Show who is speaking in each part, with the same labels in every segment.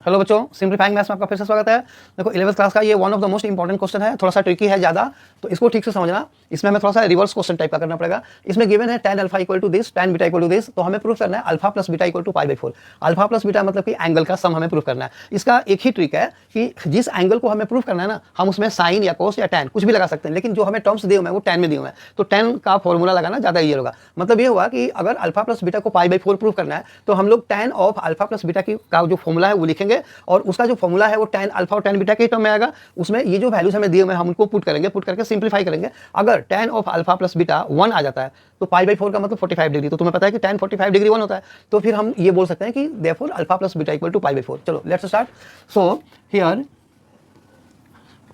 Speaker 1: Hello बच्चों, simplifying maths में आपका फिर से स्वागत है। देखो 11th क्लास का ये one of the most important question है, थोड़ा सा ट्रिकी है ज़्यादा, तो इसको ठीक से समझना। इसमें हमें थोड़ा सा रिवर्स क्वेश्चन टाइप का करना पड़ेगा। इसमें गिवन है tan alpha equal to this, tan beta equal to this, तो हमें प्रूफ करना है alpha plus beta equal to pi by 4। Alpha plus beta मतलब कि एंगल का सम हमें प्रूफ करना है। इसका एक ही ट्रिक है कि जिस एंगल को हमें प्रूफ करना है ना, हम उसमें साइन या कोस या टैन कुछ भी लगा सकते हैं, लेकिन जो हमें टर्म्स दिए हुए हैं वो टैन में दिए हुए हैं, तो टैन का फॉर्मूला लगाना ज़्यादा ईजी होगा। मतलब ये हुआ कि अगर अल्फा प्लस बीटा को पाई बाई 4 प्रूफ करना है, तो हम लोग tan of alpha plus beta की का जो फॉर्मूला है वो लिखेंगे, और उसका जो फॉर्मूला है वो tan अल्फा और tan बीटा के टर्म में आएगा। उसमें ये जो वैल्यूज हमें दिए हुए हैं हम उनको पुट करेंगे, पुट करके सिंपलीफाई करेंगे। अगर tan of alpha plus beta 1 आ जाता है तो पाई बाई 4 का मतलब 45 डिग्री, तो तुम्हें पता है कि tan 45 डिग्री 1 होता है, तो फिर हम ये बोल सकते हैं कि therefore alpha plus beta equal to pi by 4। चलो let's start. So here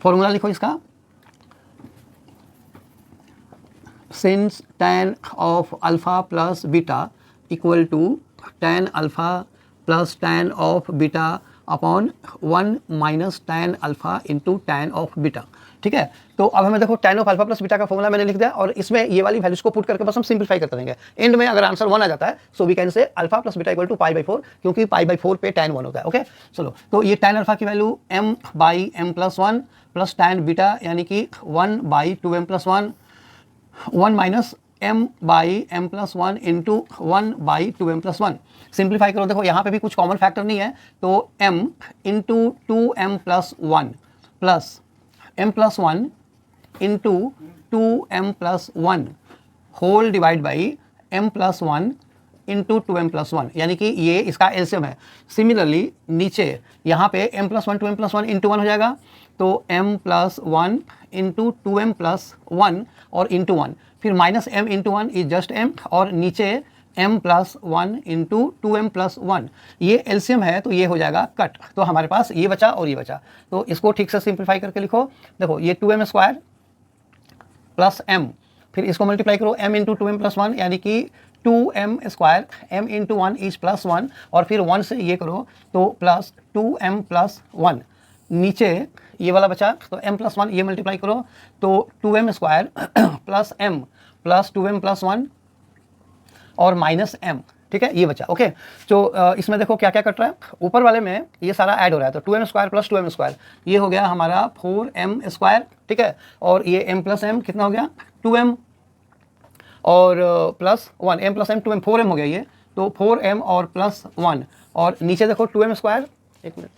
Speaker 1: formula लिखो इसका, since tan of alpha plus beta equal to tan alpha plus tan of beta upon 1 minus tan alpha into tan of beta. ठीक है, तो अब हमें देखो tan of alpha plus beta का formula मैंने लिख दिया, और इसमें ये वाली वैल्यूज को पुट करके बस हम सिंपलीफाई करते रहेंगे। एंड में अगर आंसर 1 आ जाता है so we can say alpha plus beta equal to pi by 4, क्योंकि पाई बाई 4 पे tan 1 होता है। ओके चलो, तो ये tan अल्फा की value m by m plus 1 plus tan beta यानी कि 1 by 2m plus 1, 1 minus m by m plus 1 into 1 by 2m plus 1। Simplify करो, देखो यहाँ पे भी कुछ कॉमन फैक्टर नहीं है, तो m into 2m plus 1 plus m plus 1 into 2m plus 1 whole divide by m plus 1 into 2m plus 1, यानी कि ये इसका एलसीएम है। सिमिलरली नीचे यहाँ पे m plus 1 2m plus 1 into 1 हो जाएगा, तो m plus 1 into 2m plus 1 और इंटू 1, फिर minus m into 1 is just m, और नीचे m plus 1 into 2m plus 1, ये एलसीएम है तो ये हो जाएगा कट। तो हमारे पास ये बचा और ये बचा, तो इसको ठीक से सिंप्लीफाई करके लिखो। देखो ये 2m स्क्वायर प्लस m, फिर इसको मल्टीप्लाई करो m इंटू 2m प्लस 1, यानी कि 2m square m into 1 is plus 1, और फिर 1 से ये करो तो प्लस 2m प्लस 1, नीचे ये वाला बचा तो m प्लस 1, ये मल्टीप्लाई करो तो 2m square plus m plus 2m plus 1 और माइनस m। ठीक है, ये बचा। ओके, तो इसमें देखो क्या क्या कट रहा है, ऊपर वाले में ये सारा ऐड हो रहा है, तो 2m square plus 2m square ये हो गया हमारा 4m स्क्वायर। ठीक है, और ये m प्लस m कितना हो गया 2m, और plus 1 m plus m 2m 4m हो गया ये, तो 4m और प्लस 1, और नीचे देखो 2m स्क्वायर, एक मिनट